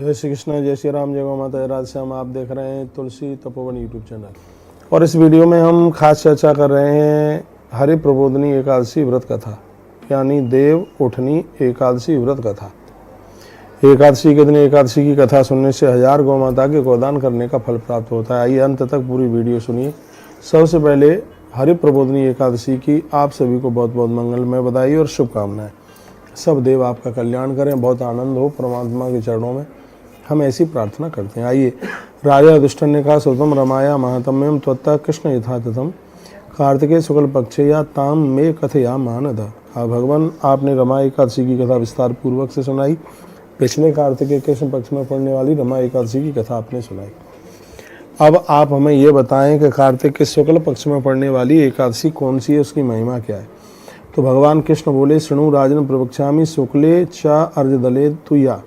जय श्री कृष्ण, जय श्री राम, जय गौ माता, जय राधे श्याम। आप देख रहे हैं तुलसी तपोवन यूट्यूब चैनल और इस वीडियो में हम खास चर्चा कर रहे हैं हरि प्रबोधनी एकादशी व्रत कथा यानी देव उठनी एकादशी व्रत कथा। एकादशी के दिन एकादशी की कथा सुनने से 1000 गौ माता के गोदान करने का फल प्राप्त होता है। आइए अंत तक पूरी वीडियो सुनिए। सबसे पहले हरि प्रबोधनी एकादशी की आप सभी को बहुत बहुत मंगलमय बधाई और शुभकामनाएं। सब देव आपका कल्याण करें, बहुत आनंद हो परमात्मा के चरणों में, हम ऐसी प्रार्थना करते हैं। आइए, राजा युधिष्ठिर ने कहा, सुतम रमाया महात्म्यम त्वत्तः कृष्ण यथातथम कार्तिकेय शुक्ल पक्षया ताम में कथया मानद। भगवान आपने रमा एकादशी की कथा विस्तार पूर्वक से सुनाई। पिछले कार्तिकेय कृष्ण पक्ष में पड़ने वाली रमा एकादशी की कथा आपने सुनाई। अब आप हमें ये बताएं कि कार्तिक के शुक्ल पक्ष में पड़ने वाली एकादशी कौन सी है, उसकी महिमा क्या है। तो भगवान कृष्ण बोले, शृणु राजन प्रवक्ष्यामि शुक्ले च अर्जदले तुया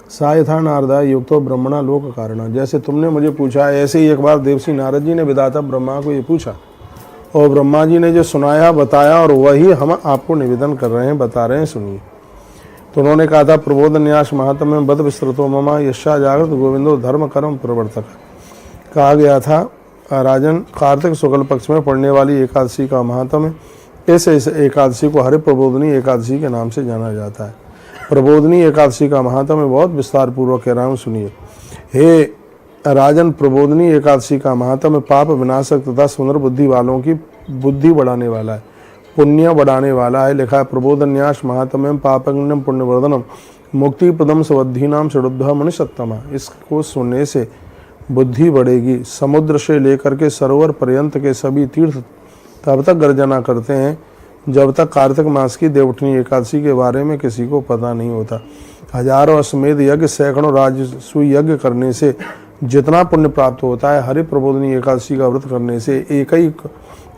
सा यथा नारदा युक्तो ब्रह्मणा लोक कारण। जैसे तुमने मुझे पूछा है ऐसे ही एक बार देवसी नारद जी ने विधाता ब्रह्मा को ये पूछा और ब्रह्मा जी ने जो सुनाया बताया और वही हम आपको निवेदन कर रहे हैं, बता रहे हैं, सुनिए। तो उन्होंने कहा था, प्रबोध न्यास महात्म्य बद विस्तृतो ममा यशा जागृत गोविंदो धर्म कर्म प्रवर्तक। कहा गया था राजन, कार्तिक शुक्ल पक्ष में पड़ने वाली एकादशी का महात्म्य, इस एकादशी को हरि प्रबोधनी एकादशी के नाम से जाना जाता है। प्रबोधनी एकादशी का महात्म्य बहुत विस्तार पूर्वक कह रहा हूँ, सुनिए। हे राजन, प्रबोधनी एकादशी का महात्म्य पाप विनाशक तथा सुंदर बुद्धि वालों की बुद्धि बढ़ाने वाला है, पुण्य बढ़ाने वाला है। लिखा है, प्रबोधन्यास महात्म्यम पापज्ञम पुण्यवर्धनम मुक्ति प्रदम स्वद्धीनाम षडुद्ध मनुष्योत्तमा। इसको सुनने से बुद्धि बढ़ेगी। समुद्र से लेकर के सरोवर पर्यंत के सभी तीर्थ तब तक गर्जना करते हैं जब तक कार्तिक मास की देवउठनी एकादशी के बारे में किसी को पता नहीं होता। हजारों अश्वमेध यज्ञ, सैकड़ों राजसूय यज्ञ करने से जितना पुण्य प्राप्त होता है, हरि प्रबोधनी एकादशी का व्रत करने से एक ही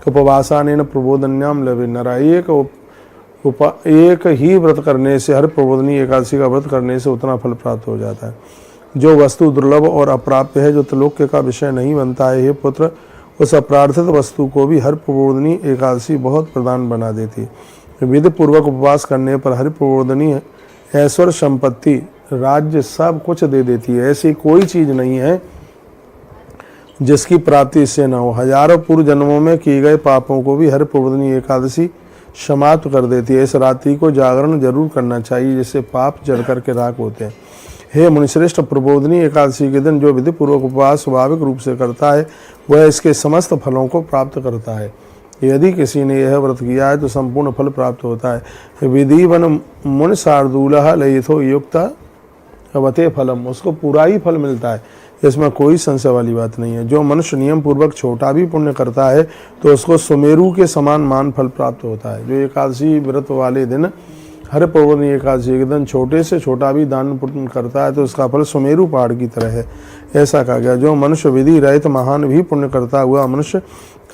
उपवासानेन प्रबोधन्याम लवे नरा। एक ही व्रत करने से, हरि प्रबोधनी एकादशी का व्रत करने से उतना फल प्राप्त हो जाता है। जो वस्तु दुर्लभ और अप्राप्य है, जो त्रिलोक्य का विषय नहीं बनता है, हे पुत्र, उस अप्रार्थित वस्तु को भी हरि प्रबोधनी एकादशी बहुत प्रदान बना देती है। विधि पूर्वक उपवास करने पर हरि प्रबोधनी ऐश्वर्य, संपत्ति, राज्य सब कुछ दे देती है। ऐसी कोई चीज नहीं है जिसकी प्राप्ति इससे न हो। हजारों पूर्व जन्मों में किए गए पापों को भी हरि प्रबोधनी एकादशी समाप्त कर देती है। इस रात्रि को जागरण जरूर करना चाहिए, जिससे पाप जल करके राख होते हैं। हे मुनिश्रेष्ठ, प्रबोधनी एकादशी के दिन जो विधि पूर्वक उपवास स्वाभाविक रूप से करता है, वह इसके समस्त फलों को प्राप्त करता है। यदि किसी ने यह व्रत किया है तो संपूर्ण फल प्राप्त होता है। विधि वन मुन शार्दूलः लयिथो युक्त अवते फलम, उसको पूरा ही फल मिलता है, इसमें कोई संशय वाली बात नहीं है। जो मनुष्य नियम पूर्वक छोटा भी पुण्य करता है तो उसको सुमेरु के समान मान फल प्राप्त होता है। जो एकादशी व्रत वाले दिन, हरि प्रबोधनी एकादशी के दिन छोटे से छोटा भी दान पुण्य करता है तो उसका फल सुमेरु पहाड़ की तरह है, ऐसा कहा गया। जो मनुष्य विधि रहित महान भी पुण्य करता हुआ मनुष्य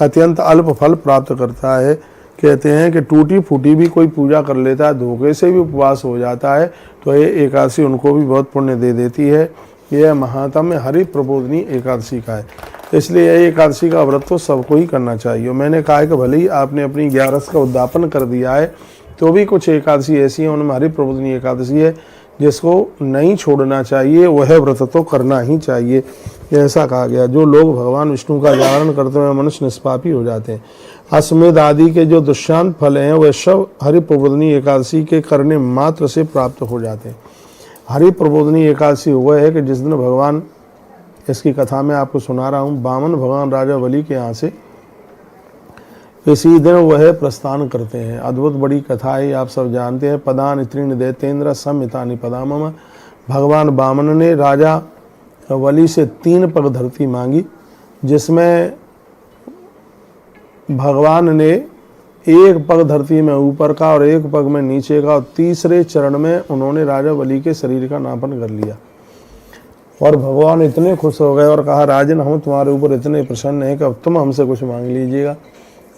अत्यंत अल्प फल प्राप्त करता है। कहते हैं कि टूटी फूटी भी कोई पूजा कर लेता है, धोखे से भी उपवास हो जाता है, तो ये एकादशी उनको भी बहुत पुण्य दे देती है। यह महात्म्य हरि प्रबोधनी एकादशी का है, इसलिए यह एकादशी का व्रत तो सबको ही करना चाहिए। मैंने कहा है कि भले ही आपने अपनी 11 का उद्यापन कर दिया है, तो भी कुछ एकादशी ऐसी है, उनमें हरि प्रबोधनी एकादशी है जिसको नहीं छोड़ना चाहिए, वह व्रत तो करना ही चाहिए, ऐसा कहा गया। जो लोग भगवान विष्णु का जागरण करते हुए मनुष्य निष्पापी हो जाते हैं। अश्वमेध आदि के जो दुष्यंत फल हैं, वह सब हरि प्रबोधनी एकादशी के करने मात्र से प्राप्त हो जाते हैं। हरि प्रबोधनी एकादशी वह है कि जिस दिन भगवान, इसकी कथा में आपको सुना रहा हूँ, बामन भगवान राजा बलि के यहाँ से इसी दिन वह प्रस्थान करते हैं। अद्भुत बड़ी कथा है, आप सब जानते हैं। पदान त्रीण दैतेन्द्र संहितानि पदामम। भगवान बामन ने राजा बलि से 3 पग धरती मांगी, जिसमें भगवान ने 1 पग धरती में ऊपर का और 1 पग में नीचे का, और तीसरे चरण में उन्होंने राजा बलि के शरीर का नापन कर लिया। और भगवान इतने खुश हो गए और कहा, राजन, हम तुम्हारे ऊपर इतने प्रसन्न हैं कि अब तुम हमसे कुछ मांग लीजिएगा।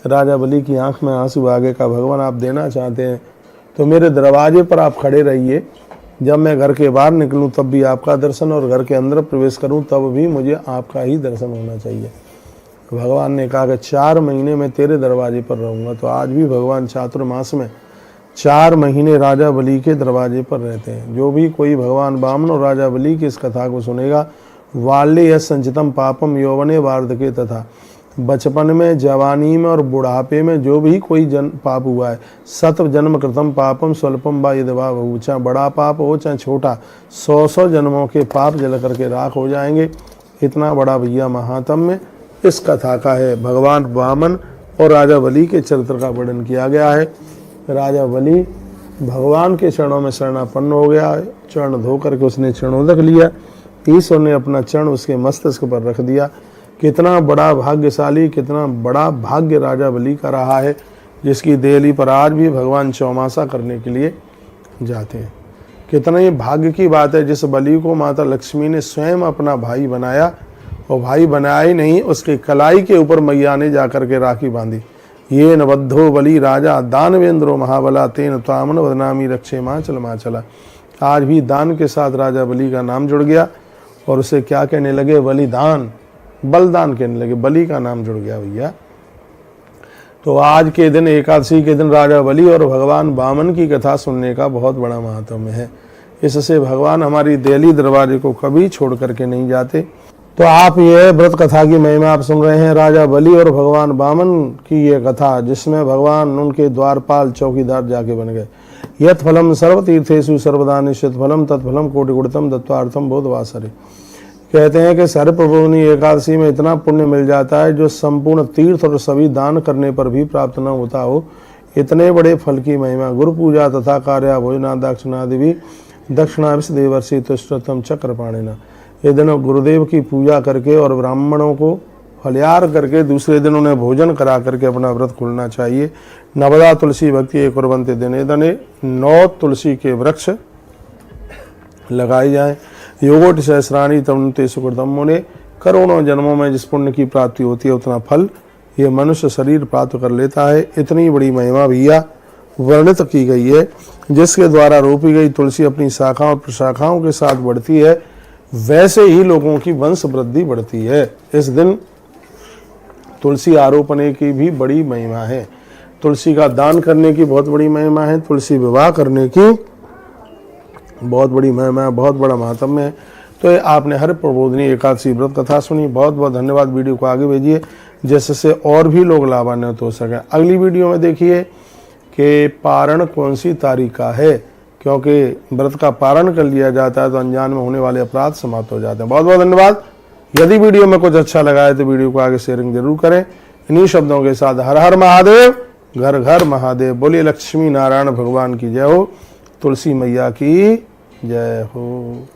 राजा बलि की आंख में आंसू आ गए। का भगवान, आप देना चाहते हैं तो मेरे दरवाजे पर आप खड़े रहिए, जब मैं घर के बाहर निकलूं तब भी आपका दर्शन, और घर के अंदर प्रवेश करूं तब भी मुझे आपका ही दर्शन होना चाहिए। भगवान ने कहा कि 4 महीने में तेरे दरवाजे पर रहूंगा। तो आज भी भगवान चातुर्मास में 4 महीने राजा बलि के दरवाजे पर रहते हैं। जो भी कोई भगवान वामन और राजा बलि की इस कथा को सुनेगा, वाल्य यह संचितम पापम यौवने वार्धके तथा, बचपन में, जवानी में और बुढ़ापे में जो भी कोई पाप हुआ है, सत जन्म कृतम पापम स्वल्पम व यद्वा बहु, चाहे बड़ा पाप हो चाहे छोटा, 100 जन्मों के पाप जल करके राख हो जाएंगे। इतना बड़ा भैया महात्म्य इस कथा का है। भगवान वामन और राजा बलि के चरित्र का वर्णन किया गया है। राजा बलि भगवान के चरणों में शरणापन्न हो गया है, चरण धो करके उसने चरणोदक लिया, ईश्वर ने अपना चरण उसके मस्तक पर रख दिया। कितना बड़ा भाग्यशाली, कितना बड़ा भाग्य राजा बलि का रहा है, जिसकी देहली पर आज भी भगवान चौमासा करने के लिए जाते हैं। कितना ही भाग्य की बात है, जिस बलि को माता लक्ष्मी ने स्वयं अपना भाई बनाया, और भाई बनाया ही नहीं, उसके कलाई के ऊपर मैया ने जाकर के राखी बांधी। ये न बद्धो बलि राजा दानवेंद्रो महाबला तेन त्वामन बदनामी रक्षे माचल माचला। आज भी दान के साथ राजा बलि का नाम जुड़ गया, और उसे क्या कहने लगे, बलिदान, बलिदान कहने लगे, बलि का नाम जुड़ गया भैया। तो आज के दिन, एकादशी के दिन, राजा बलि और भगवान वामन की कथा सुनने का बहुत बड़ा महत्व है। इससे भगवान हमारी देहली दरवाजे को कभी छोड़ करके नहीं जाते। तो आप ये व्रत कथा की महिमा आप सुन रहे हैं, राजा बलि और भगवान वामन की ये कथा, जिसमें भगवान उनके द्वारपाल चौकीदार जाके बन गए। यत् फलम सर्वतीर्थेषु सर्वदा निश्चित फलम तत्फलम कोटि गुणतम दत्वार्थम बोधवासरे। कहते हैं कि सर्वप्रभुनी एकादशी में इतना पुण्य मिल जाता है जो संपूर्ण तीर्थ और सभी दान करने पर भी प्राप्त न होता हो। इतने बड़े फल की महिमा गुरु पूजा तथा कार्य भोजना दक्षिणादि भी दक्षिणाविष देवर्षि तुष्टतम चक्रपाणिना। ये दिन गुरुदेव की पूजा करके और ब्राह्मणों को फलियार करके दूसरे दिन उन्हें भोजन करा करके अपना व्रत खोलना चाहिए। नवदा तुलसी भक्ति एक कुर्वन्ते दिने दने, 9 तुलसी के वृक्ष लगाए जाएं। योगोट सहस्राणी तमते सुकृतम मुने। करोड़ों जन्मों में जिस पुण्य की प्राप्ति होती है उतना फल ये मनुष्य शरीर प्राप्त कर लेता है। इतनी बड़ी महिमा भैया वर्णित की गई है, जिसके द्वारा रोपी गई तुलसी अपनी शाखाओं और प्रशाखाओं के साथ बढ़ती है, वैसे ही लोगों की वंश वृद्धि बढ़ती है। इस दिन तुलसी आरोपणे की भी बड़ी महिमा है, तुलसी का दान करने की बहुत बड़ी महिमा है, तुलसी विवाह करने की बहुत बड़ी महिमा है, बहुत बड़ा महात्म्य है। तो ये आपने हर प्रबोधनी एकादशी व्रत कथा सुनी, बहुत बहुत धन्यवाद। वीडियो को आगे भेजिए जिससे और भी लोग लाभान्वित हो सकें। अगली वीडियो में देखिए कि पारण कौन सी तारीख का है, क्योंकि व्रत का पारण कर लिया जाता है तो अनजान में होने वाले अपराध समाप्त हो जाते हैं। बहुत बहुत धन्यवाद। यदि वीडियो में कुछ अच्छा लगा है तो वीडियो को आगे शेयरिंग जरूर करें। इन्हीं शब्दों के साथ हर हर महादेव, घर घर महादेव। बोलिए लक्ष्मी नारायण भगवान की जय हो, तुलसी मैया की जय हो।